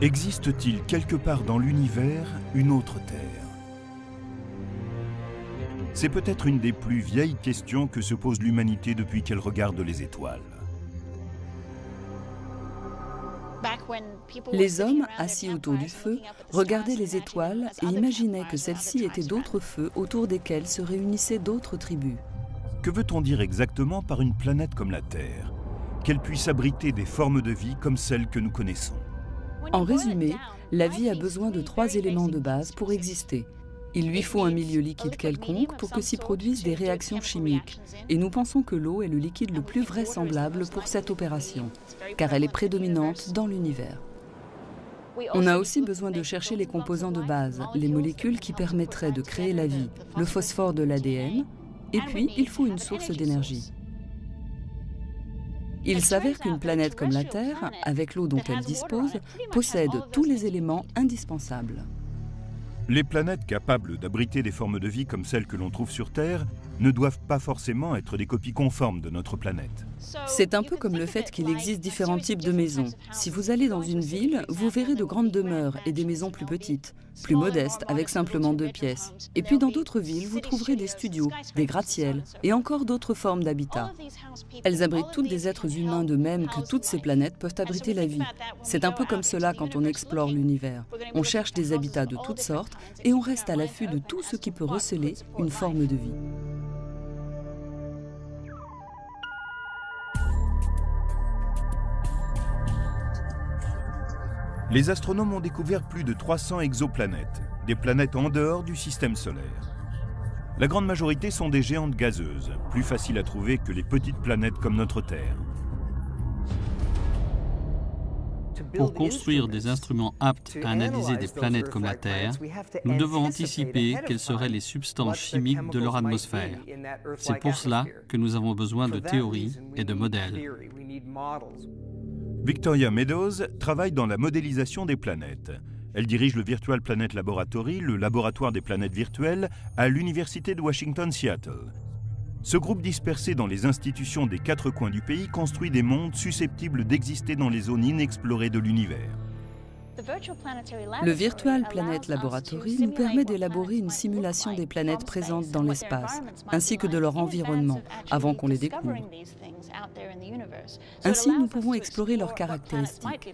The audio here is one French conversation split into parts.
Existe-t-il quelque part dans l'univers une autre Terre? C'est peut-être une des plus vieilles questions que se pose l'humanité depuis qu'elle regarde les étoiles. Les hommes, assis autour du feu, regardaient les étoiles et imaginaient que celles-ci étaient d'autres feux autour desquels se réunissaient d'autres tribus. Que veut-on dire exactement par une planète comme la Terre? Qu'elle puisse abriter des formes de vie comme celles que nous connaissons. En résumé, la vie a besoin de 3 éléments de base pour exister. Il lui faut un milieu liquide quelconque pour que s'y produisent des réactions chimiques. Et nous pensons que l'eau est le liquide le plus vraisemblable pour cette opération, car elle est prédominante dans l'univers. On a aussi besoin de chercher les composants de base, les molécules qui permettraient de créer la vie, le phosphore de l'ADN, et puis il faut une source d'énergie. Il s'avère qu'une planète comme la Terre, avec l'eau dont elle dispose, possède tous les éléments indispensables. Les planètes capables d'abriter des formes de vie comme celles que l'on trouve sur Terre ne doivent pas forcément être des copies conformes de notre planète. C'est un peu comme le fait qu'il existe différents types de maisons. Si vous allez dans une ville, vous verrez de grandes demeures et des maisons plus petites, plus modestes, avec simplement 2 pièces. Et puis dans d'autres villes, vous trouverez des studios, des gratte-ciels et encore d'autres formes d'habitat. Elles abritent toutes des êtres humains de même que toutes ces planètes peuvent abriter la vie. C'est un peu comme cela quand on explore l'univers. On cherche des habitats de toutes sortes et on reste à l'affût de tout ce qui peut receler une forme de vie. Les astronomes ont découvert plus de 300 exoplanètes, des planètes en dehors du système solaire. La grande majorité sont des géantes gazeuses, plus faciles à trouver que les petites planètes comme notre Terre. Pour construire des instruments aptes à analyser des planètes comme la Terre, nous devons anticiper quelles seraient les substances chimiques de leur atmosphère. C'est pour cela que nous avons besoin de théories et de modèles. Victoria Meadows travaille dans la modélisation des planètes. Elle dirige le Virtual Planet Laboratory, le laboratoire des planètes virtuelles, à l'Université de Washington-Seattle. Ce groupe dispersé dans les institutions des 4 coins du pays construit des mondes susceptibles d'exister dans les zones inexplorées de l'univers. Le Virtual Planet Laboratory nous permet d'élaborer une simulation des planètes présentes dans l'espace, ainsi que de leur environnement, avant qu'on les découvre. Ainsi, nous pouvons explorer leurs caractéristiques.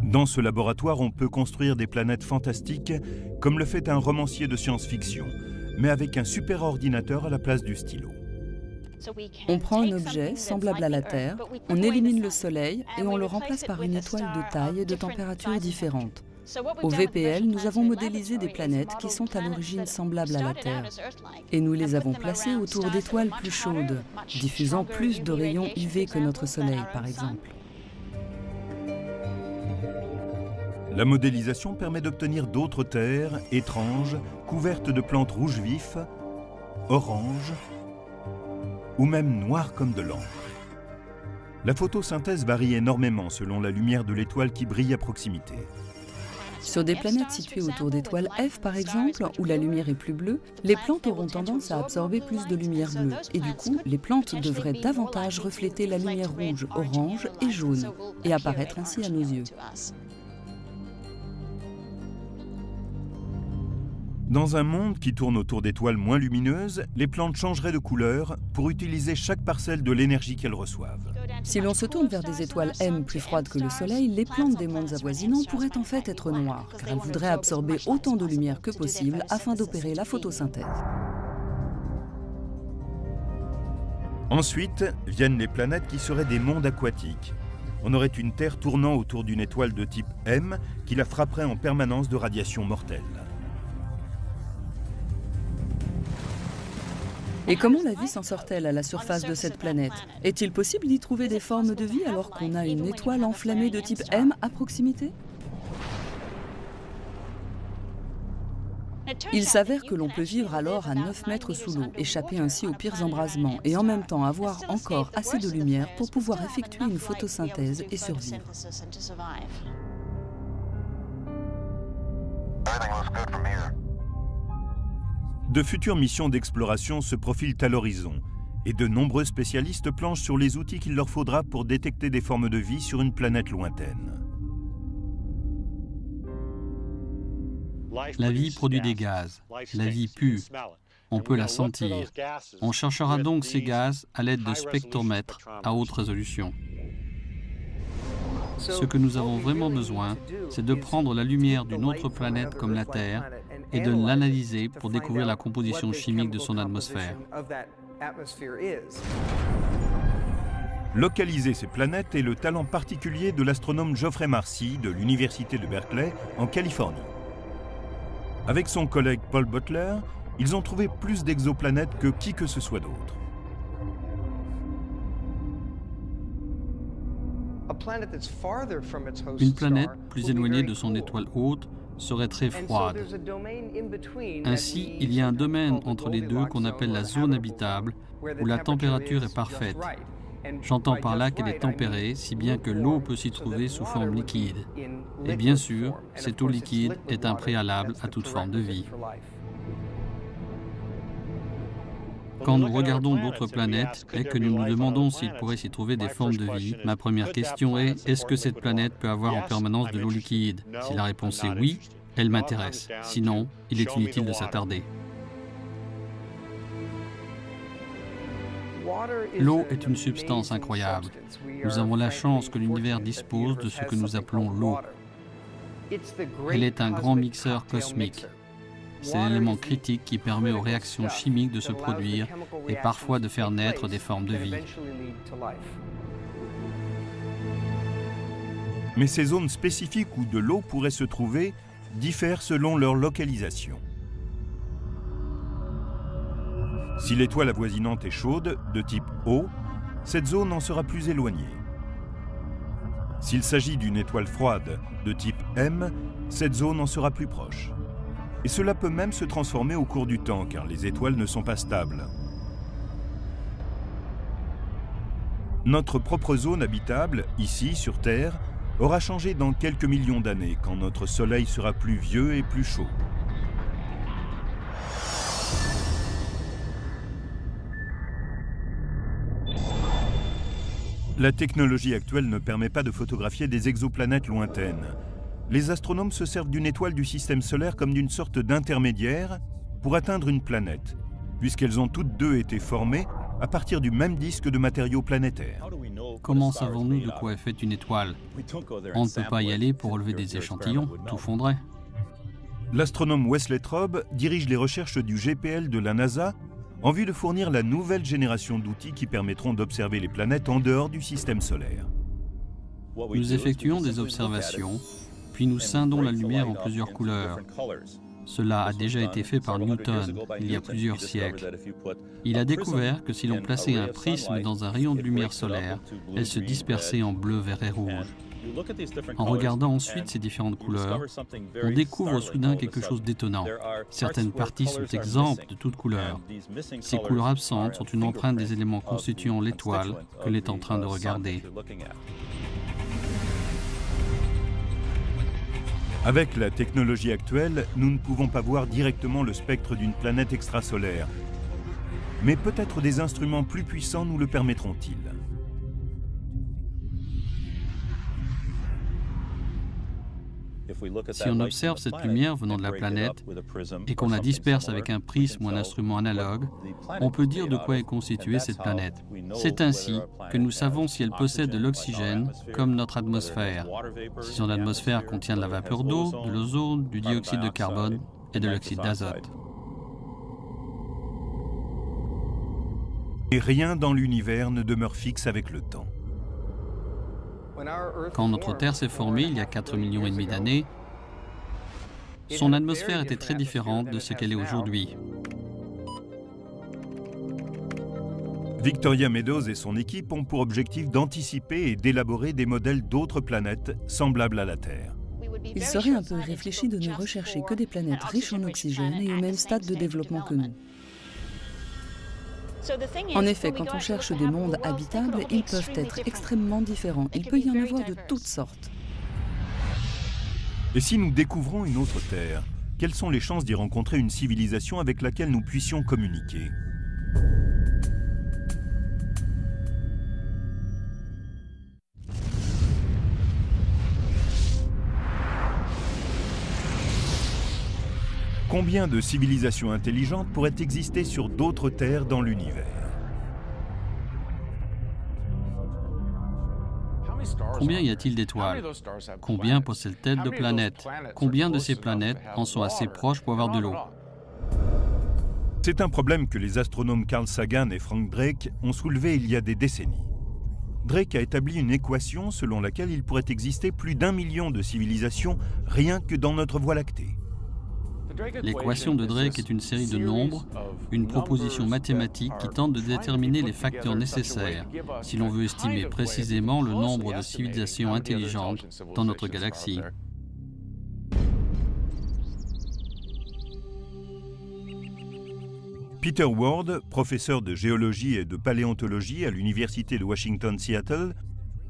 Dans ce laboratoire, on peut construire des planètes fantastiques, comme le fait un romancier de science-fiction, mais avec un super ordinateur à la place du stylo. On prend un objet semblable à la Terre, on élimine le Soleil et on le remplace par une étoile de taille et de température différentes. Au VPL, nous avons modélisé des planètes qui sont à l'origine semblables à la Terre. Et nous les avons placées autour d'étoiles plus chaudes, diffusant plus de rayons UV que notre Soleil, par exemple. La modélisation permet d'obtenir d'autres terres étranges, couvertes de plantes rouges vifs, oranges, ou même noires comme de l'encre. La photosynthèse varie énormément selon la lumière de l'étoile qui brille à proximité. Sur des planètes situées autour d'étoiles F, par exemple, où la lumière est plus bleue, les plantes auront tendance à absorber plus de lumière bleue. Et du coup, les plantes devraient davantage refléter la lumière rouge, orange et jaune, et apparaître ainsi à nos yeux. Dans un monde qui tourne autour d'étoiles moins lumineuses, les plantes changeraient de couleur pour utiliser chaque parcelle de l'énergie qu'elles reçoivent. Si l'on se tourne vers des étoiles M plus froides que le Soleil, les plantes des mondes avoisinants pourraient en fait être noires, car elles voudraient absorber autant de lumière que possible afin d'opérer la photosynthèse. Ensuite, viennent les planètes qui seraient des mondes aquatiques. On aurait une Terre tournant autour d'une étoile de type M qui la frapperait en permanence de radiations mortelles. Et comment la vie s'en sort-elle à la surface de cette planète? Est-il possible d'y trouver des formes de vie alors qu'on a une étoile enflammée de type M à proximité? Il s'avère que l'on peut vivre alors à 9 mètres sous l'eau, échapper ainsi aux pires embrasements et en même temps avoir encore assez de lumière pour pouvoir effectuer une photosynthèse et survivre. De futures missions d'exploration se profilent à l'horizon Et de nombreux spécialistes planchent sur les outils qu'il leur faudra pour détecter des formes de vie sur une planète lointaine. La vie produit des gaz. La vie pue. On peut la sentir. On cherchera donc ces gaz à l'aide de spectromètres à haute résolution. Ce que nous avons vraiment besoin, c'est de prendre la lumière d'une autre planète comme la Terre et de l'analyser pour découvrir la composition chimique de son atmosphère. Localiser ces planètes est le talent particulier de l'astronome Geoffrey Marcy de l'Université de Berkeley en Californie. Avec son collègue Paul Butler, ils ont trouvé plus d'exoplanètes que qui que ce soit d'autre. Une planète plus éloignée de son étoile hôte serait très froide. Ainsi, il y a un domaine entre les deux qu'on appelle la zone habitable, où la température est parfaite. J'entends par là qu'elle est tempérée, si bien que l'eau peut s'y trouver sous forme liquide. Et bien sûr, cette eau liquide est un préalable à toute forme de vie. Quand nous regardons d'autres planètes et que nous nous demandons s'il pourrait s'y trouver des formes de vie, ma première question est, est-ce que cette planète peut avoir en permanence de l'eau liquide? Si la réponse est oui, elle m'intéresse. Sinon, il est inutile de s'attarder. L'eau est une substance incroyable. Nous avons la chance que l'univers dispose de ce que nous appelons l'eau. Elle est un grand mixeur cosmique. C'est l'élément critique qui permet aux réactions chimiques de se produire et parfois de faire naître des formes de vie. Mais ces zones spécifiques où de l'eau pourrait se trouver diffèrent selon leur localisation. Si l'étoile avoisinante est chaude, de type O, cette zone en sera plus éloignée. S'il s'agit d'une étoile froide, de type M, cette zone en sera plus proche. Et cela peut même se transformer au cours du temps, car les étoiles ne sont pas stables. Notre propre zone habitable, ici, sur Terre, aura changé dans quelques millions d'années, quand notre Soleil sera plus vieux et plus chaud. La technologie actuelle ne permet pas de photographier des exoplanètes lointaines. Les astronomes se servent d'une étoile du système solaire comme d'une sorte d'intermédiaire pour atteindre une planète, puisqu'elles ont toutes deux été formées à partir du même disque de matériaux planétaires. Comment savons-nous de quoi est faite une étoile? On ne peut pas y aller pour relever des échantillons, tout fondrait. L'astronome Wesley Traub dirige les recherches du GPL de la NASA en vue de fournir la nouvelle génération d'outils qui permettront d'observer les planètes en dehors du système solaire. Nous effectuons des observations, puis nous scindons la lumière en plusieurs couleurs. Cela a déjà été fait par Newton il y a plusieurs siècles. Il a découvert que si l'on plaçait un prisme dans un rayon de lumière solaire, elle se dispersait en bleu, vert et rouge. En regardant ensuite ces différentes couleurs, on découvre soudain quelque chose d'étonnant. Certaines parties sont exemptes de toute couleur. Ces couleurs absentes sont une empreinte des éléments constituant l'étoile que l'on est en train de regarder. Avec la technologie actuelle, nous ne pouvons pas voir directement le spectre d'une planète extrasolaire. Mais peut-être des instruments plus puissants nous le permettront-ils. Si on observe cette lumière venant de la planète et qu'on la disperse avec un prisme ou un instrument analogue, on peut dire de quoi est constituée cette planète. C'est ainsi que nous savons si elle possède de l'oxygène, comme notre atmosphère. Si son atmosphère contient de la vapeur d'eau, de l'ozone, du dioxyde de carbone et de l'oxyde d'azote. Et rien dans l'univers ne demeure fixe avec le temps. Quand notre Terre s'est formée il y a 4,5 millions d'années, son atmosphère était très différente de ce qu'elle est aujourd'hui. Victoria Meadows et son équipe ont pour objectif d'anticiper et d'élaborer des modèles d'autres planètes semblables à la Terre. Il serait un peu irréfléchi de ne rechercher que des planètes riches en oxygène et au même stade de développement que nous. En effet, quand on cherche des mondes habitables, ils peuvent être extrêmement différents. Il peut y en avoir de toutes sortes. Et si nous découvrons une autre Terre, quelles sont les chances d'y rencontrer une civilisation avec laquelle nous puissions communiquer ? Combien de civilisations intelligentes pourraient exister sur d'autres terres dans l'univers? Combien y a-t-il d'étoiles? Combien possèdent-elles de planètes? Combien de ces planètes en sont assez proches pour avoir de l'eau? C'est un problème que les astronomes Carl Sagan et Frank Drake ont soulevé il y a des décennies. Drake a établi une équation selon laquelle il pourrait exister plus d'1 million de civilisations rien que dans notre Voie lactée. L'équation de Drake est une série de nombres, une proposition mathématique qui tente de déterminer les facteurs nécessaires si l'on veut estimer précisément le nombre de civilisations intelligentes dans notre galaxie. Peter Ward, professeur de géologie et de paléontologie à l'Université de Washington-Seattle,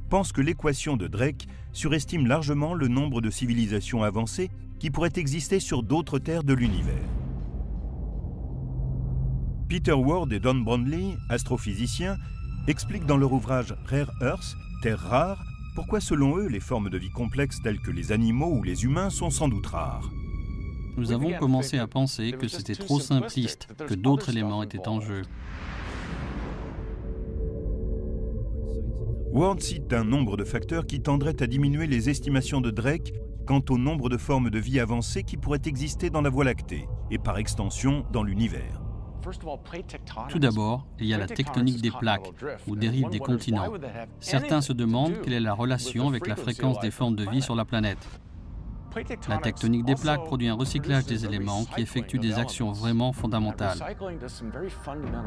pense que l'équation de Drake surestime largement le nombre de civilisations avancées qui pourraient exister sur d'autres terres de l'univers. Peter Ward et Don Brownlee, astrophysiciens, expliquent dans leur ouvrage Rare Earth, Terre rare, pourquoi selon eux les formes de vie complexes telles que les animaux ou les humains sont sans doute rares. Nous avons commencé à penser que c'était trop simpliste, que d'autres éléments étaient en jeu. Ward cite un nombre de facteurs qui tendraient à diminuer les estimations de Drake quant au nombre de formes de vie avancées qui pourraient exister dans la Voie lactée et par extension dans l'univers. Tout d'abord, il y a la tectonique des plaques, ou des rives des continents. Certains se demandent quelle est la relation avec la fréquence des formes de vie sur la planète. La tectonique des plaques produit un recyclage des éléments qui effectue des actions vraiment fondamentales.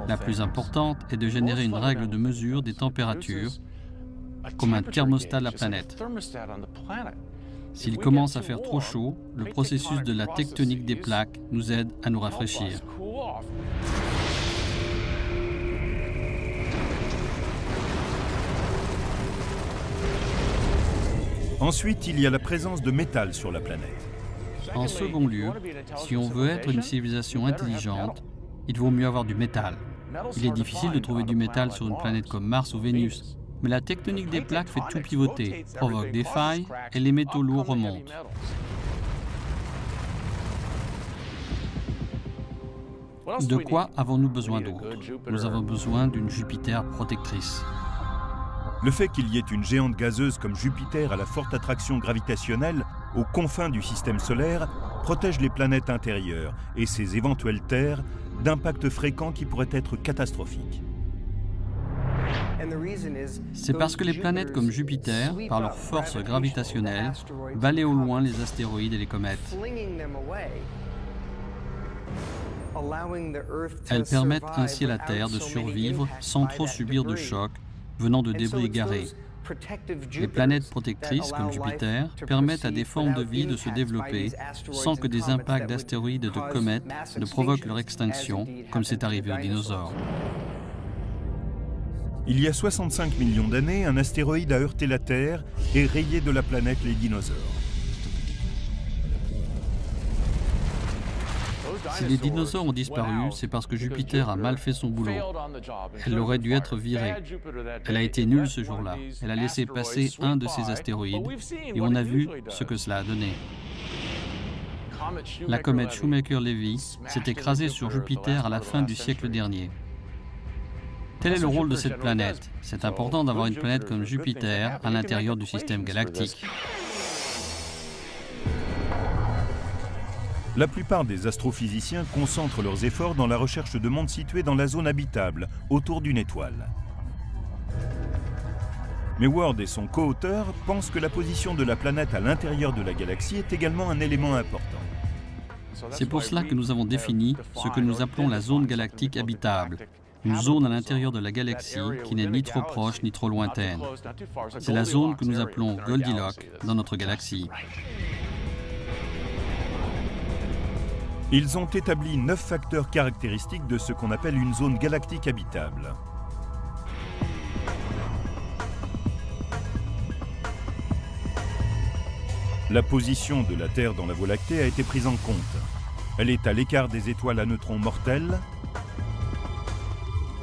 La plus importante est de générer une règle de mesure des températures, comme un thermostat de la planète. S'il commence à faire trop chaud, le processus de la tectonique des plaques nous aide à nous rafraîchir. Ensuite, il y a la présence de métal sur la planète. En second lieu, si on veut être une civilisation intelligente, il vaut mieux avoir du métal. Il est difficile de trouver du métal sur une planète comme Mars ou Vénus, mais la tectonique des plaques fait tout pivoter, provoque des failles et les métaux lourds remontent. De quoi avons-nous besoin d'autre? Nous avons besoin d'une Jupiter protectrice. Le fait qu'il y ait une géante gazeuse comme Jupiter à la forte attraction gravitationnelle aux confins du système solaire protège les planètes intérieures et ses éventuelles terres d'impacts fréquents qui pourraient être catastrophiques. C'est parce que les planètes comme Jupiter, par leur force gravitationnelle, balayent au loin les astéroïdes et les comètes. Elles permettent ainsi à la Terre de survivre sans trop subir de chocs venant de débris égarés. Les planètes protectrices, comme Jupiter, permettent à des formes de vie de se développer sans que des impacts d'astéroïdes et de comètes ne provoquent leur extinction, comme c'est arrivé aux dinosaures. Il y a 65 millions d'années, un astéroïde a heurté la Terre et rayé de la planète les dinosaures. Si les dinosaures ont disparu, c'est parce que Jupiter a mal fait son boulot. Elle aurait dû être virée. Elle a été nulle ce jour-là. Elle a laissé passer un de ses astéroïdes et on a vu ce que cela a donné. La comète Shoemaker-Levy s'est écrasée sur Jupiter à la fin du siècle dernier. Tel est le rôle de cette planète. C'est important d'avoir une planète comme Jupiter à l'intérieur du système galactique. La plupart des astrophysiciens concentrent leurs efforts dans la recherche de mondes situés dans la zone habitable, autour d'une étoile. Mais Ward et son co-auteur pensent que la position de la planète à l'intérieur de la galaxie est également un élément important. C'est pour cela que nous avons défini ce que nous appelons la zone galactique habitable, une zone à l'intérieur de la galaxie qui n'est ni trop proche ni trop lointaine. C'est la zone que nous appelons Goldilocks dans notre galaxie. Ils ont établi 9 facteurs caractéristiques de ce qu'on appelle une zone galactique habitable. La position de la Terre dans la Voie lactée a été prise en compte. Elle est à l'écart des étoiles à neutrons mortels,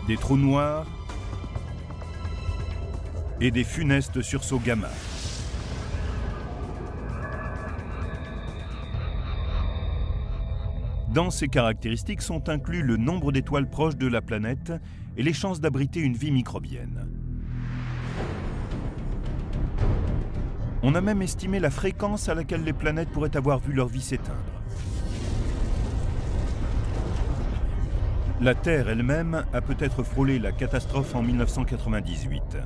des trous noirs et des funestes sursauts gamma. Dans ces caractéristiques sont inclus le nombre d'étoiles proches de la planète et les chances d'abriter une vie microbienne. On a même estimé la fréquence à laquelle les planètes pourraient avoir vu leur vie s'éteindre. La Terre elle-même a peut-être frôlé la catastrophe en 1998.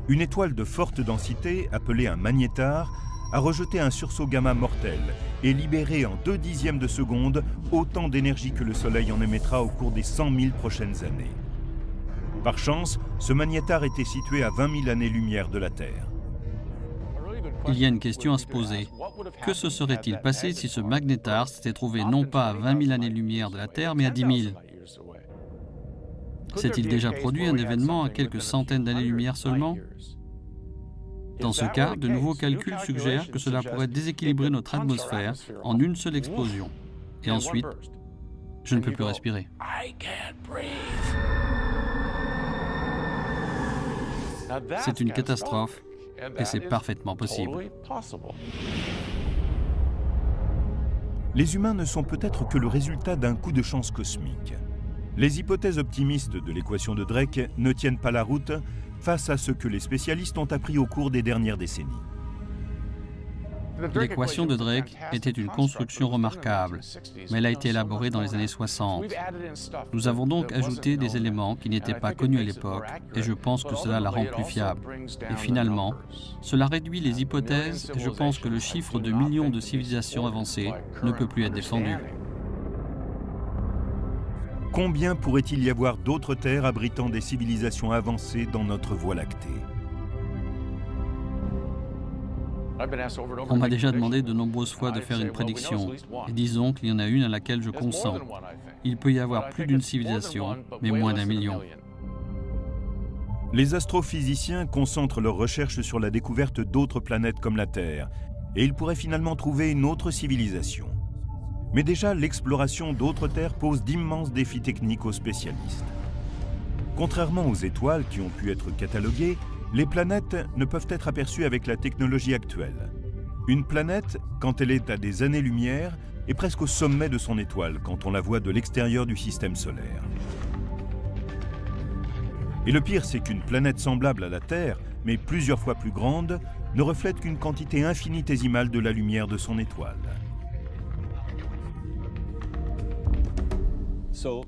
Une étoile de forte densité, appelée un magnétar, a rejeté un sursaut gamma mortel et libéré en 0,2 de seconde autant d'énergie que le Soleil en émettra au cours des 100 000 prochaines années. Par chance, ce magnétar était situé à 20 000 années-lumière de la Terre. Il y a une question à se poser. Que se serait-il passé si ce magnétar s'était trouvé non pas à 20 000 années-lumière de la Terre, mais à 10 000? S'est-il déjà produit un événement à quelques centaines d'années-lumière seulement? Dans ce cas, de nouveaux calculs suggèrent que cela pourrait déséquilibrer notre atmosphère en une seule explosion. Et ensuite, je ne peux plus respirer. C'est une catastrophe et c'est parfaitement possible. Les humains ne sont peut-être que le résultat d'un coup de chance cosmique. Les hypothèses optimistes de l'équation de Drake ne tiennent pas la route face à ce que les spécialistes ont appris au cours des dernières décennies. L'équation de Drake était une construction remarquable, mais elle a été élaborée dans les années 60. Nous avons donc ajouté des éléments qui n'étaient pas connus à l'époque, et je pense que cela la rend plus fiable. Et finalement, cela réduit les hypothèses, et je pense que le chiffre de millions de civilisations avancées ne peut plus être défendu. Combien pourrait-il y avoir d'autres terres abritant des civilisations avancées dans notre Voie lactée? On m'a déjà demandé de nombreuses fois de faire une prédiction, et disons qu'il y en a une à laquelle je consens. Il peut y avoir plus d'une civilisation, mais moins d'1 million. Les astrophysiciens concentrent leurs recherches sur la découverte d'autres planètes comme la Terre, et ils pourraient finalement trouver une autre civilisation. Mais déjà, l'exploration d'autres terres pose d'immenses défis techniques aux spécialistes. Contrairement aux étoiles qui ont pu être cataloguées, les planètes ne peuvent être aperçues avec la technologie actuelle. Une planète, quand elle est à des années-lumière, est presque au sommet de son étoile quand on la voit de l'extérieur du système solaire. Et le pire, c'est qu'une planète semblable à la Terre, mais plusieurs fois plus grande, ne reflète qu'une quantité infinitésimale de la lumière de son étoile.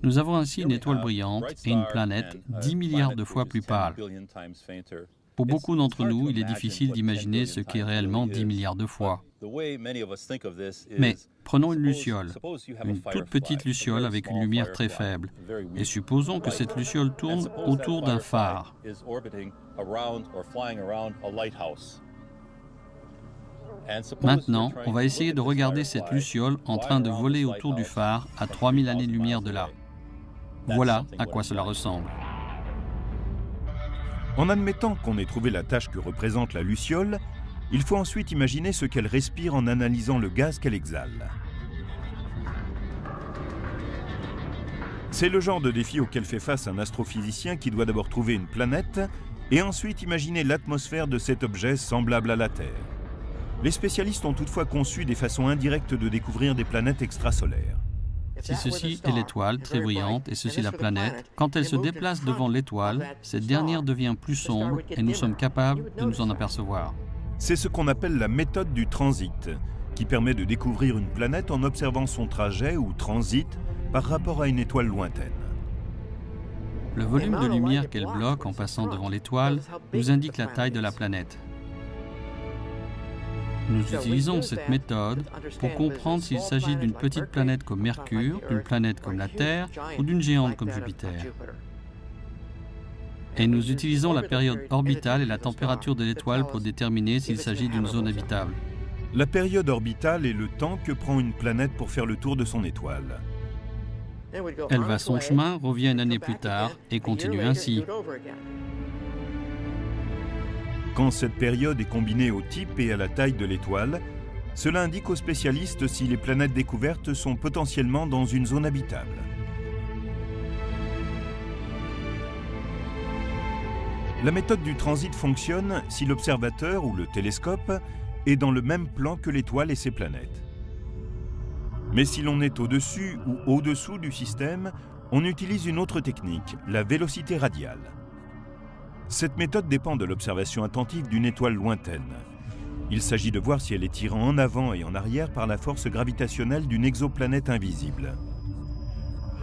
Nous avons ainsi une étoile brillante et une planète 10 milliards de fois plus pâle. Pour beaucoup d'entre nous, il est difficile d'imaginer ce qu'est réellement 10 milliards de fois. Mais prenons une luciole, une toute petite luciole avec une lumière très faible, et supposons que cette luciole tourne autour d'un phare. Maintenant, on va essayer de regarder cette luciole en train de voler autour du phare à 3000 années-lumière de là. Voilà à quoi cela ressemble. En admettant qu'on ait trouvé la tâche que représente la luciole, il faut ensuite imaginer ce qu'elle respire en analysant le gaz qu'elle exhale. C'est le genre de défi auquel fait face un astrophysicien qui doit d'abord trouver une planète et ensuite imaginer l'atmosphère de cet objet semblable à la Terre. Les spécialistes ont toutefois conçu des façons indirectes de découvrir des planètes extrasolaires. Si ceci est l'étoile, très brillante, et ceci la planète, quand elle se déplace devant l'étoile, cette dernière devient plus sombre et nous sommes capables de nous en apercevoir. C'est ce qu'on appelle la méthode du transit, qui permet de découvrir une planète en observant son trajet ou transit par rapport à une étoile lointaine. Le volume de lumière qu'elle bloque en passant devant l'étoile nous indique la taille de la planète. Nous utilisons cette méthode pour comprendre s'il s'agit d'une petite planète comme Mercure, d'une planète comme la Terre ou d'une géante comme Jupiter. Et nous utilisons la période orbitale et la température de l'étoile pour déterminer s'il s'agit d'une zone habitable. La période orbitale est le temps que prend une planète pour faire le tour de son étoile. Elle va son chemin, revient une année plus tard et continue ainsi. Quand cette période est combinée au type et à la taille de l'étoile, cela indique aux spécialistes si les planètes découvertes sont potentiellement dans une zone habitable. La méthode du transit fonctionne si l'observateur ou le télescope est dans le même plan que l'étoile et ses planètes. Mais si l'on est au-dessus ou au-dessous du système, on utilise une autre technique, la vélocité radiale. Cette méthode dépend de l'observation attentive d'une étoile lointaine. Il s'agit de voir si elle est tirée en avant et en arrière par la force gravitationnelle d'une exoplanète invisible.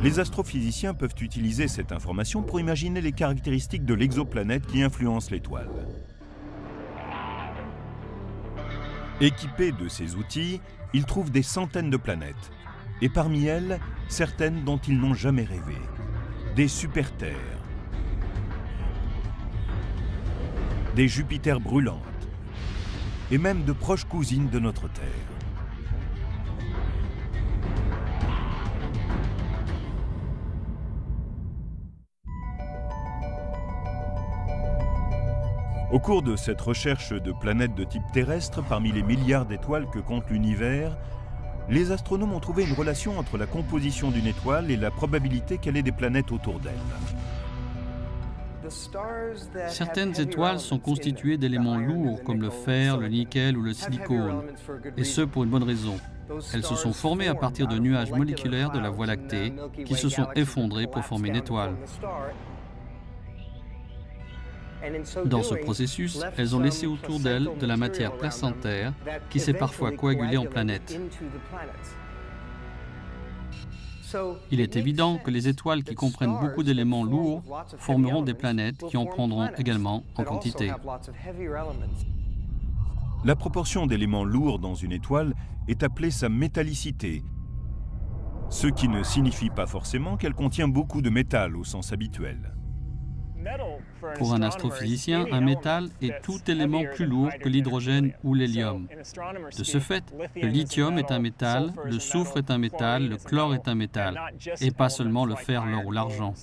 Les astrophysiciens peuvent utiliser cette information pour imaginer les caractéristiques de l'exoplanète qui influence l'étoile. Équipés de ces outils, ils trouvent des centaines de planètes, et parmi elles, certaines dont ils n'ont jamais rêvé, des super-terres, des Jupiters brûlantes, et même de proches cousines de notre Terre. Au cours de cette recherche de planètes de type terrestre, parmi les milliards d'étoiles que compte l'univers, les astronomes ont trouvé une relation entre la composition d'une étoile et la probabilité qu'elle ait des planètes autour d'elle. Certaines étoiles sont constituées d'éléments lourds comme le fer, le nickel ou le silicone, et ce pour une bonne raison. Elles se sont formées à partir de nuages moléculaires de la Voie lactée qui se sont effondrés pour former une étoile. Dans ce processus, elles ont laissé autour d'elles de la matière placentaire qui s'est parfois coagulée en planètes. Il est évident que les étoiles qui comprennent beaucoup d'éléments lourds formeront des planètes qui en prendront également en quantité. La proportion d'éléments lourds dans une étoile est appelée sa métallicité, ce qui ne signifie pas forcément qu'elle contient beaucoup de métal au sens habituel. Pour un astrophysicien, un métal est tout élément plus lourd que l'hydrogène ou l'hélium. De ce fait, le lithium est un métal, le soufre est un métal, le chlore est un métal, et pas seulement le fer, l'or ou l'argent.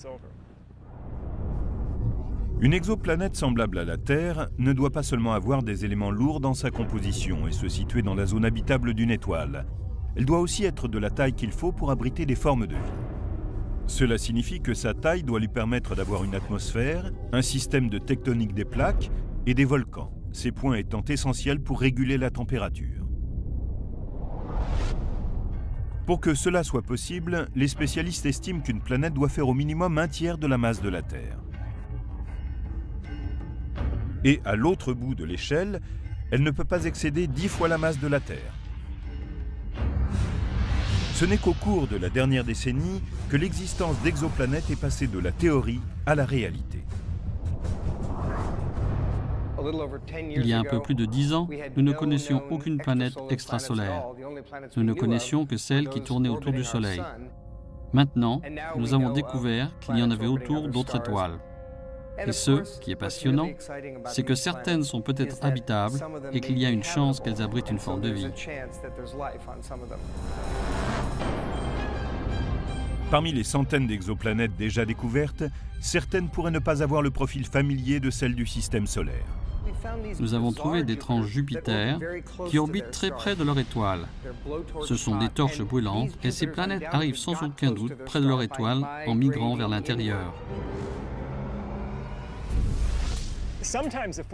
Une exoplanète semblable à la Terre ne doit pas seulement avoir des éléments lourds dans sa composition et se situer dans la zone habitable d'une étoile. Elle doit aussi être de la taille qu'il faut pour abriter des formes de vie. Cela signifie que sa taille doit lui permettre d'avoir une atmosphère, un système de tectonique des plaques et des volcans, ces points étant essentiels pour réguler la température. Pour que cela soit possible, les spécialistes estiment qu'une planète doit faire au minimum un tiers de la masse de la Terre. Et à l'autre bout de l'échelle, elle ne peut pas excéder 10 fois la masse de la Terre. Ce n'est qu'au cours de la dernière décennie que l'existence d'exoplanètes est passée de la théorie à la réalité. Il y a un peu plus de 10 ans, nous ne connaissions aucune planète extrasolaire. Nous ne connaissions que celles qui tournaient autour du Soleil. Maintenant, nous avons découvert qu'il y en avait autour d'autres étoiles. Et ce qui est passionnant, c'est que certaines sont peut-être habitables et qu'il y a une chance qu'elles abritent une forme de vie. Parmi les centaines d'exoplanètes déjà découvertes, certaines pourraient ne pas avoir le profil familier de celles du système solaire. Nous avons trouvé d'étranges Jupiters qui orbitent très près de leur étoile. Ce sont des torches brûlantes et ces planètes arrivent sans aucun doute près de leur étoile en migrant vers l'intérieur.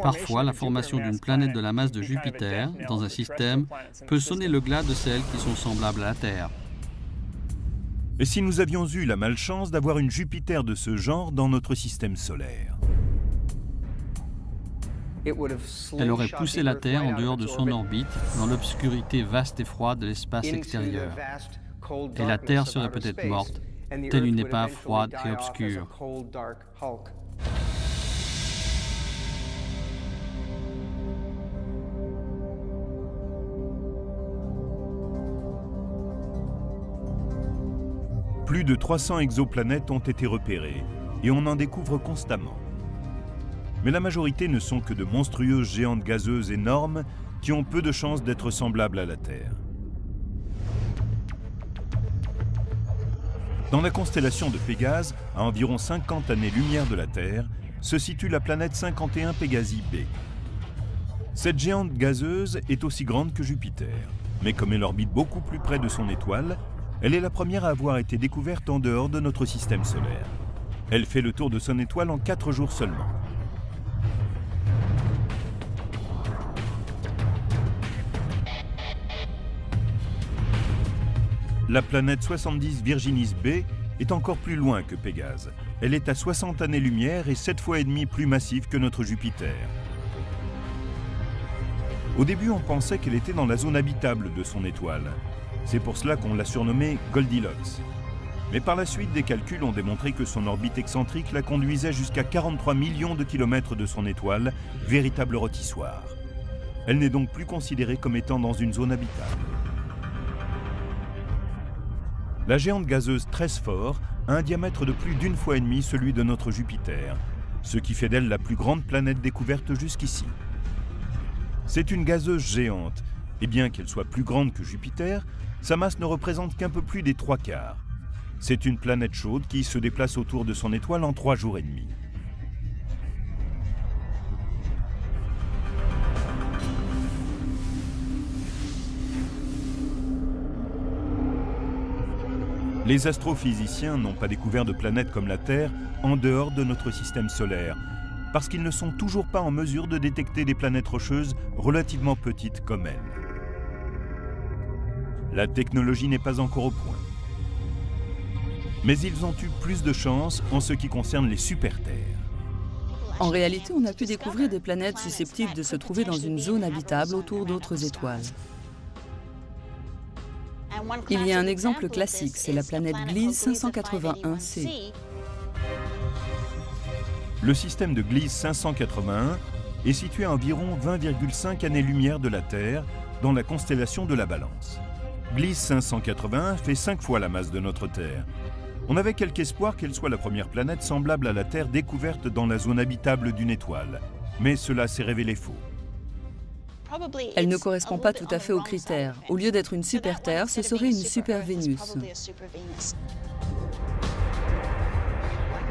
Parfois, la formation d'une planète de la masse de Jupiter dans un système peut sonner le glas de celles qui sont semblables à la Terre. Et si nous avions eu la malchance d'avoir une Jupiter de ce genre dans notre système solaire? Elle aurait poussé la Terre en dehors de son orbite, dans l'obscurité vaste et froide de l'espace extérieur. Et la Terre serait peut-être morte, telle une épave froide et obscure. Plus de 300 exoplanètes ont été repérées et on en découvre constamment. Mais la majorité ne sont que de monstrueuses géantes gazeuses énormes qui ont peu de chances d'être semblables à la Terre. Dans la constellation de Pégase, à environ 50 années-lumière de la Terre, se situe la planète 51 Pégasi b. Cette géante gazeuse est aussi grande que Jupiter, mais comme elle orbite beaucoup plus près de son étoile, elle est la première à avoir été découverte en dehors de notre système solaire. Elle fait le tour de son étoile en 4 jours seulement. La planète 70 Virginis B est encore plus loin que Pégase. Elle est à 60 années-lumière et 7 fois et demie plus massive que notre Jupiter. Au début, on pensait qu'elle était dans la zone habitable de son étoile. C'est pour cela qu'on l'a surnommée Goldilocks. Mais par la suite, des calculs ont démontré que son orbite excentrique la conduisait jusqu'à 43 millions de kilomètres de son étoile, véritable rôtissoir. Elle n'est donc plus considérée comme étant dans une zone habitable. La géante gazeuse Tresphore a un diamètre de plus d'une fois et demie celui de notre Jupiter, ce qui fait d'elle la plus grande planète découverte jusqu'ici. C'est une gazeuse géante, et bien qu'elle soit plus grande que Jupiter, sa masse ne représente qu'un peu plus des 3/4. C'est une planète chaude qui se déplace autour de son étoile en 3 jours et demi. Les astrophysiciens n'ont pas découvert de planètes comme la Terre en dehors de notre système solaire, parce qu'ils ne sont toujours pas en mesure de détecter des planètes rocheuses relativement petites comme elle. La technologie n'est pas encore au point. Mais ils ont eu plus de chance en ce qui concerne les super-Terres. En réalité, on a pu découvrir des planètes susceptibles de se trouver dans une zone habitable autour d'autres étoiles. Il y a un exemple classique, c'est la planète Gliese 581c. Le système de Gliese 581 est situé à environ 20,5 années-lumière de la Terre, dans la constellation de la Balance. Gliese 581 fait 5 fois la masse de notre Terre. On avait quelque espoir qu'elle soit la première planète semblable à la Terre découverte dans la zone habitable d'une étoile, mais cela s'est révélé faux. Elle ne correspond pas tout à fait aux critères. Au lieu d'être une super-Terre, ce serait une super-Vénus.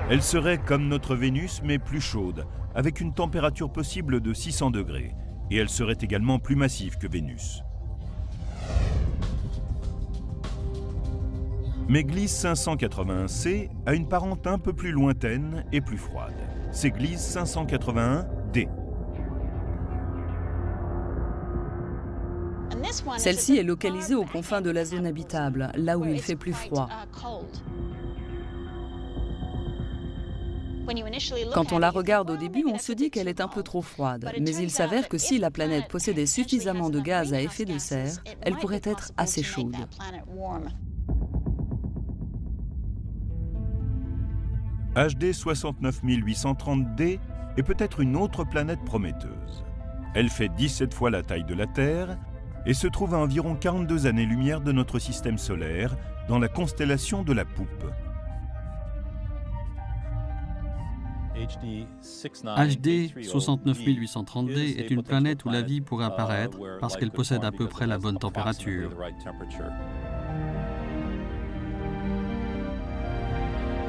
Elle serait comme notre Vénus, mais plus chaude, avec une température possible de 600 degrés, et elle serait également plus massive que Vénus. Mais Gliese 581c a une parente un peu plus lointaine et plus froide. C'est Gliese 581d. Celle-ci est localisée aux confins de la zone habitable, là où il fait plus froid. Quand on la regarde au début, on se dit qu'elle est un peu trop froide, mais il s'avère que si la planète possédait suffisamment de gaz à effet de serre, elle pourrait être assez chaude. HD 69830d est peut-être une autre planète prometteuse. Elle fait 17 fois la taille de la Terre et se trouve à environ 42 années-lumière de notre système solaire, dans la constellation de la Poupe. HD 69830d est une planète où la vie pourrait apparaître parce qu'elle possède à peu près la bonne température.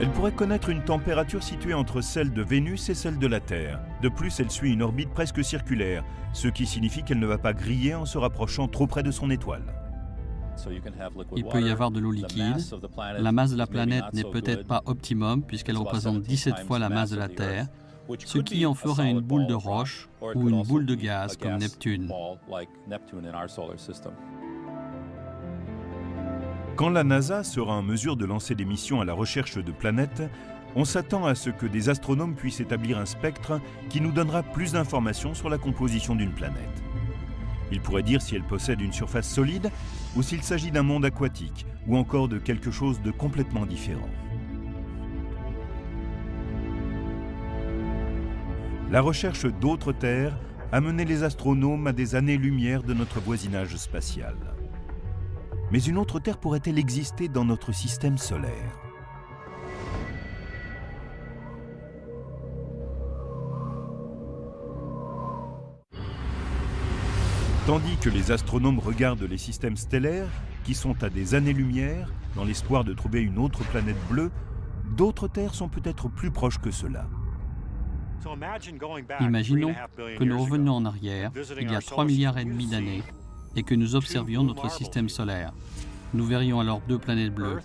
Elle pourrait connaître une température située entre celle de Vénus et celle de la Terre. De plus, elle suit une orbite presque circulaire, ce qui signifie qu'elle ne va pas griller en se rapprochant trop près de son étoile. Il peut y avoir de l'eau liquide. La masse de la planète n'est peut-être pas optimum puisqu'elle représente 17 fois la masse de la Terre, ce qui en ferait une boule de roche ou une boule de gaz comme Neptune. Quand la NASA sera en mesure de lancer des missions à la recherche de planètes, on s'attend à ce que des astronomes puissent établir un spectre qui nous donnera plus d'informations sur la composition d'une planète. Ils pourraient dire si elle possède une surface solide ou s'il s'agit d'un monde aquatique ou encore de quelque chose de complètement différent. La recherche d'autres terres a mené les astronomes à des années-lumière de notre voisinage spatial. Mais une autre Terre pourrait-elle exister dans notre système solaire? Tandis que les astronomes regardent les systèmes stellaires, qui sont à des années-lumière, dans l'espoir de trouver une autre planète bleue, d'autres terres sont peut-être plus proches que cela. Imaginons que nous revenions en arrière, il y a 3,5 milliards d'années, et que nous observions notre système solaire. Nous verrions alors 2 planètes bleues.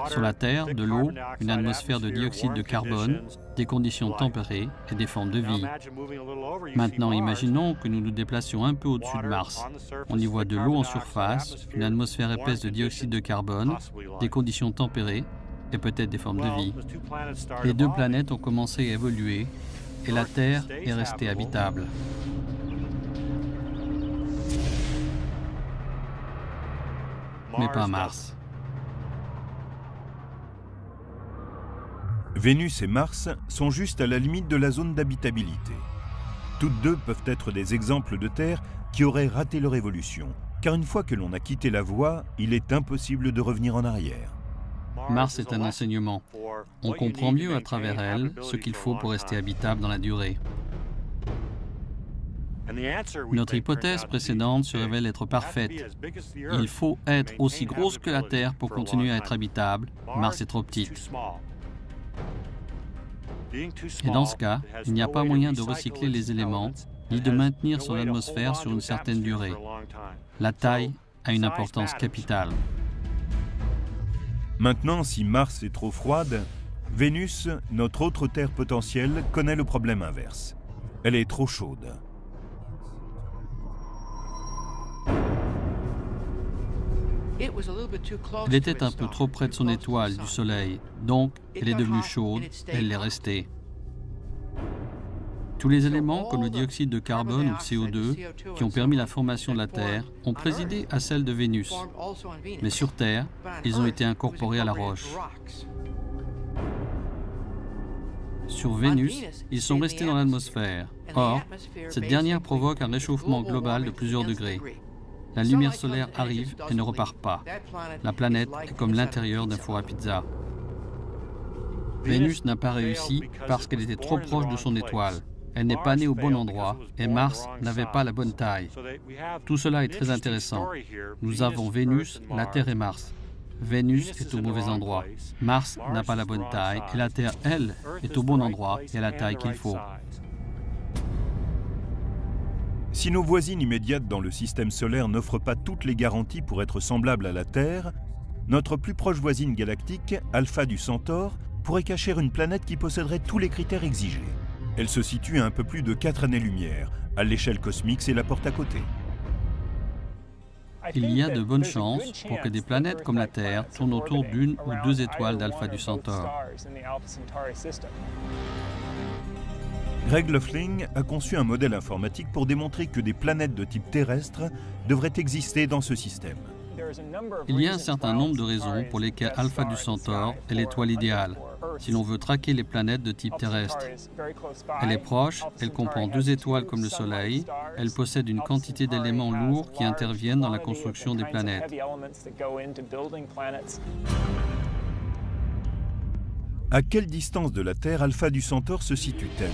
Sur la Terre, de l'eau, une atmosphère de dioxyde de carbone, des conditions tempérées et des formes de vie. Maintenant, imaginons que nous nous déplacions un peu au-dessus de Mars. On y voit de l'eau en surface, une atmosphère épaisse de dioxyde de carbone, des conditions tempérées et peut-être des formes de vie. Les deux planètes ont commencé à évoluer et la Terre est restée habitable. Mais pas Mars. Vénus et Mars sont juste à la limite de la zone d'habitabilité. Toutes deux peuvent être des exemples de Terre qui auraient raté leur évolution, car une fois que l'on a quitté la voie, il est impossible de revenir en arrière. Mars est un enseignement. On comprend mieux à travers elle ce qu'il faut pour rester habitable dans la durée. Notre hypothèse précédente se révèle être parfaite. Il faut être aussi grosse que la Terre pour continuer à être habitable. Mars est trop petite. Et dans ce cas, il n'y a pas moyen de recycler les éléments, ni de maintenir son atmosphère sur une certaine durée. La taille a une importance capitale. Maintenant, si Mars est trop froide, Vénus, notre autre Terre potentielle, connaît le problème inverse. Elle est trop chaude. Elle était un peu trop près de son étoile, du Soleil, donc elle est devenue chaude, elle l'est restée. Tous les éléments, comme le dioxyde de carbone ou le CO2, qui ont permis la formation de la Terre, ont présidé à celle de Vénus. Mais sur Terre, ils ont été incorporés à la roche. Sur Vénus, ils sont restés dans l'atmosphère. Or, cette dernière provoque un réchauffement global de plusieurs degrés. La lumière solaire arrive et ne repart pas. La planète est comme l'intérieur d'un four à pizza. Vénus n'a pas réussi parce qu'elle était trop proche de son étoile. Elle n'est pas née au bon endroit et Mars n'avait pas la bonne taille. Tout cela est très intéressant. Nous avons Vénus, la Terre et Mars. Vénus est au mauvais endroit. Mars n'a pas la bonne taille et la Terre, elle, est au bon endroit et à la taille qu'il faut. Si nos voisines immédiates dans le système solaire n'offrent pas toutes les garanties pour être semblables à la Terre, notre plus proche voisine galactique, Alpha du Centaure, pourrait cacher une planète qui posséderait tous les critères exigés. Elle se situe à un peu plus de 4 années-lumière. À l'échelle cosmique, c'est la porte à côté. Il y a de bonnes chances pour que des planètes comme la Terre tournent autour d'une ou deux étoiles d'Alpha du Centaure. Greg Loeffling a conçu un modèle informatique pour démontrer que des planètes de type terrestre devraient exister dans ce système. Il y a un certain nombre de raisons pour lesquelles Alpha du Centaure est l'étoile idéale, si l'on veut traquer les planètes de type terrestre. Elle est proche, elle comprend deux étoiles comme le Soleil, elle possède une quantité d'éléments lourds qui interviennent dans la construction des planètes. À quelle distance de la Terre Alpha du Centaure se situe-t-elle?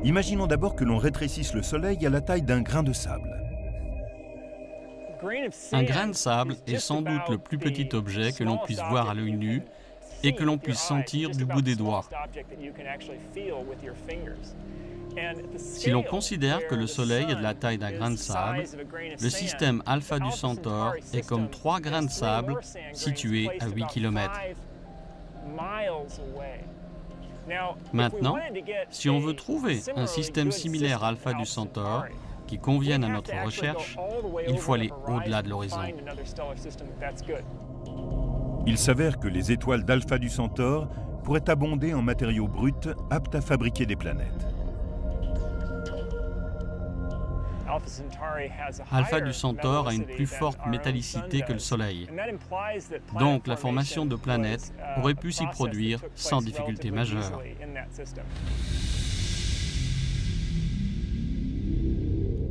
Imaginons d'abord que l'on rétrécisse le Soleil à la taille d'un grain de sable. Un grain de sable est sans doute le plus petit objet que l'on puisse voir à l'œil nu et que l'on puisse sentir du bout des doigts. Si l'on considère que le Soleil est de la taille d'un grain de sable, le système Alpha du Centaure est comme 3 grains de sable situés à 8 km. Maintenant, si on veut trouver un système similaire à Alpha du Centaure qui convienne à notre recherche, il faut aller au-delà de l'horizon. Il s'avère que les étoiles d'Alpha du Centaure pourraient abonder en matériaux bruts aptes à fabriquer des planètes. Alpha du Centaure a une plus forte métallicité que le Soleil. Donc la formation de planètes aurait pu s'y produire sans difficulté majeure.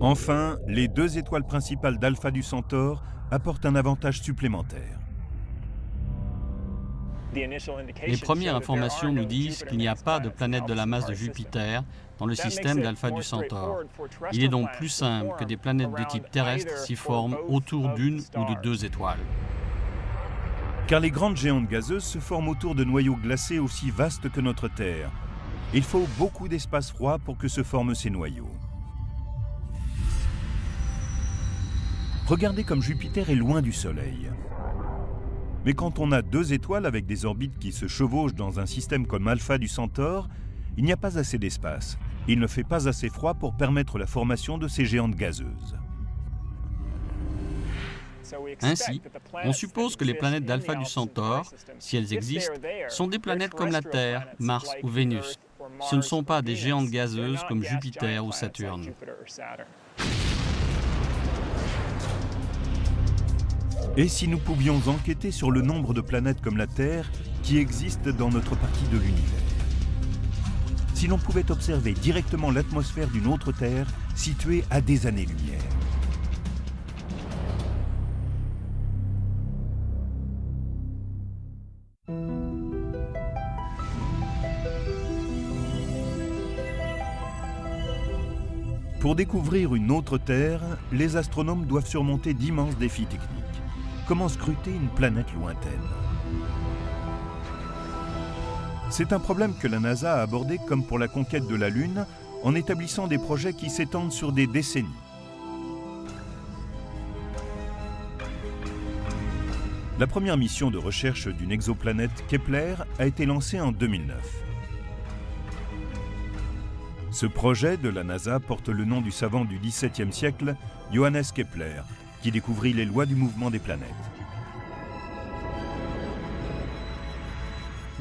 Enfin, les 2 étoiles principales d'Alpha du Centaure apportent un avantage supplémentaire. Les premières informations nous disent qu'il n'y a pas de planète de la masse de Jupiter dans le système d'Alpha du Centaure. Il est donc plus simple que des planètes de type terrestre s'y forment autour d'une ou de 2 étoiles. Car les grandes géantes gazeuses se forment autour de noyaux glacés aussi vastes que notre Terre. Il faut beaucoup d'espace froid pour que se forment ces noyaux. Regardez comme Jupiter est loin du Soleil. Mais quand on a deux étoiles avec des orbites qui se chevauchent dans un système comme Alpha du Centaure, il n'y a pas assez d'espace. Il ne fait pas assez froid pour permettre la formation de ces géantes gazeuses. Ainsi, on suppose que les planètes d'Alpha du Centaure, si elles existent, sont des planètes comme la Terre, Mars ou Vénus. Ce ne sont pas des géantes gazeuses comme Jupiter ou Saturne. Et si nous pouvions enquêter sur le nombre de planètes comme la Terre qui existent dans notre partie de l'univers? Si l'on pouvait observer directement l'atmosphère d'une autre Terre située à des années-lumière. Pour découvrir une autre Terre, les astronomes doivent surmonter d'immenses défis techniques. Comment scruter une planète lointaine? C'est un problème que la NASA a abordé comme pour la conquête de la Lune, en établissant des projets qui s'étendent sur des décennies. La première mission de recherche d'une exoplanète Kepler a été lancée en 2009. Ce projet de la NASA porte le nom du savant du XVIIe siècle, Johannes Kepler, qui découvrit les lois du mouvement des planètes.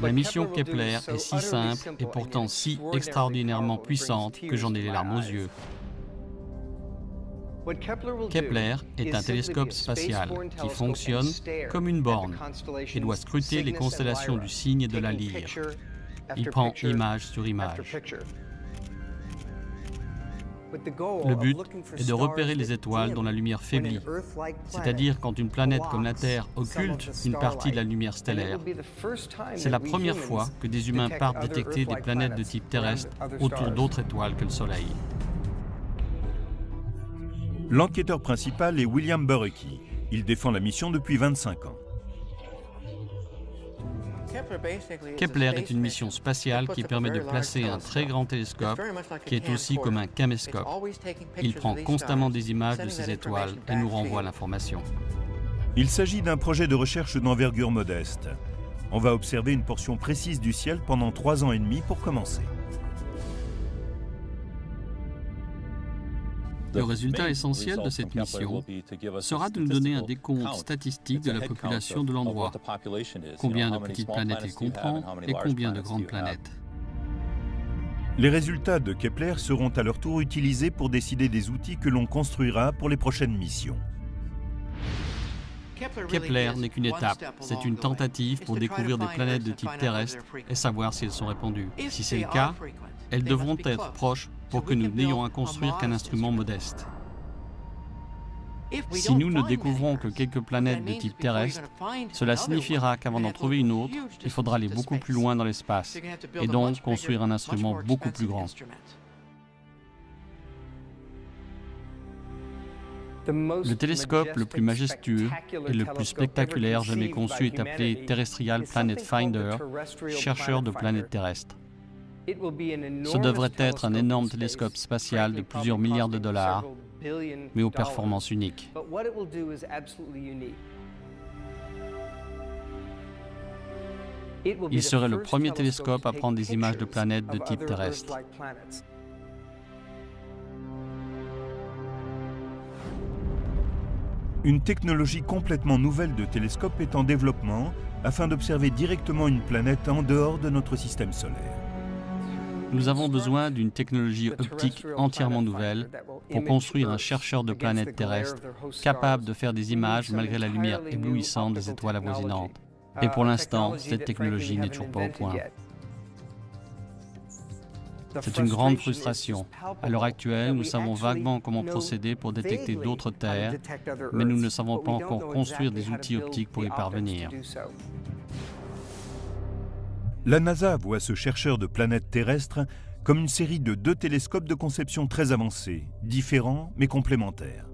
La mission Kepler est si simple et pourtant si extraordinairement puissante que j'en ai les larmes aux yeux. Kepler est un télescope spatial qui fonctionne comme une borne et doit scruter les constellations du Cygne et de la Lyre. Il prend image sur image. Le but est de repérer les étoiles dont la lumière faiblit, c'est-à-dire quand une planète comme la Terre occulte une partie de la lumière stellaire. C'est la première fois que des humains partent détecter des planètes de type terrestre autour d'autres étoiles que le Soleil. L'enquêteur principal est William Borucki. Il défend la mission depuis 25 ans. Kepler est une mission spatiale qui permet de placer un très grand télescope qui est aussi comme un caméscope. Il prend constamment des images de ces étoiles et nous renvoie l'information. Il s'agit d'un projet de recherche d'envergure modeste. On va observer une portion précise du ciel pendant 3 ans et demi pour commencer. Le résultat essentiel de cette mission sera de nous donner un décompte statistique de la population de l'endroit, combien de petites planètes il comprend et combien de grandes planètes. Les résultats de Kepler seront à leur tour utilisés pour décider des outils que l'on construira pour les prochaines missions. Kepler n'est qu'une étape, c'est une tentative pour découvrir des planètes de type terrestre et savoir si elles sont répandues. Si c'est le cas, elles devront être proches pour que nous n'ayons à construire qu'un instrument modeste. Si nous ne découvrons que quelques planètes de type terrestre, cela signifiera qu'avant d'en trouver une autre, il faudra aller beaucoup plus loin dans l'espace et donc construire un instrument beaucoup plus grand. Le télescope le plus majestueux et le plus spectaculaire jamais conçu est appelé Terrestrial Planet Finder, chercheur de planètes terrestres. Ce devrait être un énorme télescope spatial de plusieurs milliards de dollars, mais aux performances uniques. Il serait le premier télescope à prendre des images de planètes de type terrestre. Une technologie complètement nouvelle de télescope est en développement afin d'observer directement une planète en dehors de notre système solaire. Nous avons besoin d'une technologie optique entièrement nouvelle pour construire un chercheur de planètes terrestres capable de faire des images malgré la lumière éblouissante des étoiles avoisinantes. Et pour l'instant, cette technologie n'est toujours pas au point. C'est une grande frustration. À l'heure actuelle, nous savons vaguement comment procéder pour détecter d'autres terres, mais nous ne savons pas encore construire des outils optiques pour y parvenir. La NASA voit ce chercheur de planètes terrestres comme une série de 2 télescopes de conception très avancés, différents mais complémentaires.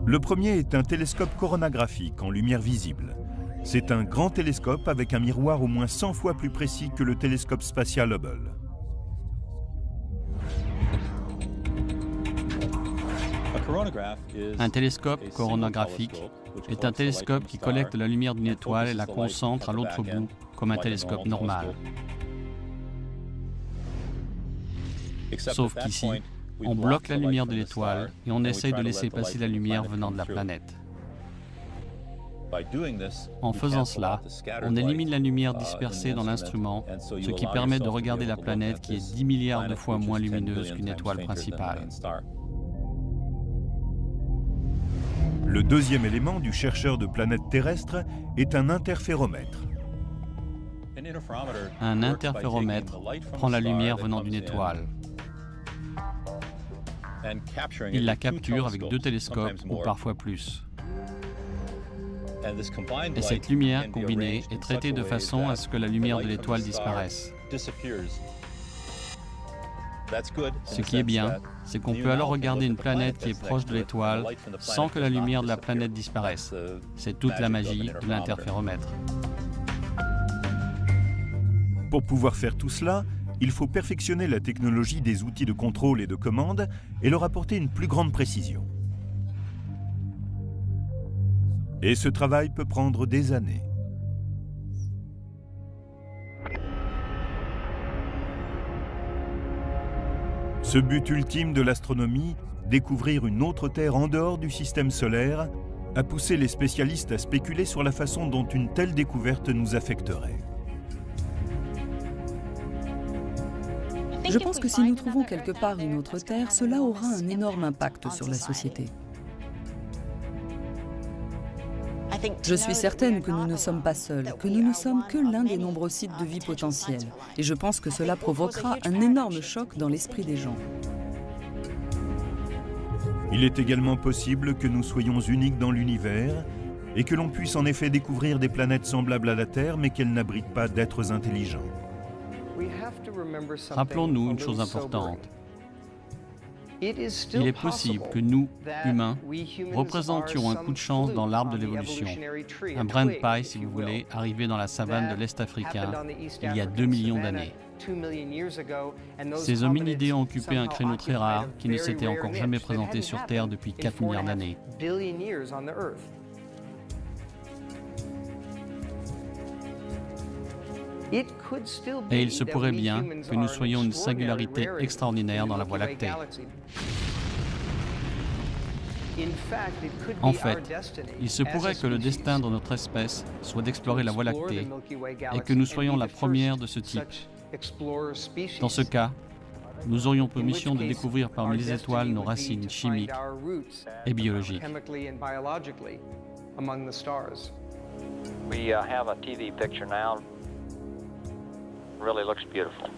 Le premier est un télescope coronagraphique en lumière visible. C'est un grand télescope avec un miroir au moins 100 fois plus précis que le télescope spatial Hubble. Un télescope coronographique est un télescope qui collecte la lumière d'une étoile et la concentre à l'autre bout, comme un télescope normal. Sauf qu'ici, on bloque la lumière de l'étoile et on essaye de laisser passer la lumière venant de la planète. En faisant cela, on élimine la lumière dispersée dans l'instrument, ce qui permet de regarder la planète qui est 10 milliards de fois moins lumineuse qu'une étoile principale. Le deuxième élément du chercheur de planètes terrestres est un interféromètre. Un interféromètre prend la lumière venant d'une étoile. Il la capture avec 2 télescopes ou parfois plus. Et cette lumière combinée est traitée de façon à ce que la lumière de l'étoile disparaisse. Ce qui est bien, c'est qu'on peut alors regarder une planète qui est proche de l'étoile sans que la lumière de la planète disparaisse. C'est toute la magie de l'interféromètre. Pour pouvoir faire tout cela, il faut perfectionner la technologie des outils de contrôle et de commande et leur apporter une plus grande précision. Et ce travail peut prendre des années. Ce but ultime de l'astronomie, découvrir une autre Terre en dehors du système solaire, a poussé les spécialistes à spéculer sur la façon dont une telle découverte nous affecterait. Je pense que si nous trouvons quelque part une autre Terre, cela aura un énorme impact sur la société. Je suis certaine que nous ne sommes pas seuls, que nous ne sommes que l'un des nombreux sites de vie potentiels. Et je pense que cela provoquera un énorme choc dans l'esprit des gens. Il est également possible que nous soyons uniques dans l'univers et que l'on puisse en effet découvrir des planètes semblables à la Terre, mais qu'elles n'abritent pas d'êtres intelligents. Rappelons-nous une chose importante. Il est possible que nous, humains, représentions un coup de chance dans l'arbre de l'évolution. Un brin de paille, si vous voulez, arrivé dans la savane de l'Est africain il y a 2 millions d'années. Ces hominidés ont occupé un créneau très rare qui ne s'était encore jamais présenté sur Terre depuis 4 milliards d'années. Et il se pourrait bien que nous soyons une singularité extraordinaire dans la Voie lactée. En fait, il se pourrait que le destin de notre espèce soit d'explorer la Voie lactée et que nous soyons la première de ce type. Dans ce cas, nous aurions pour mission de découvrir parmi les étoiles nos racines chimiques et biologiques. We have a TV picture now. Really looks beautiful.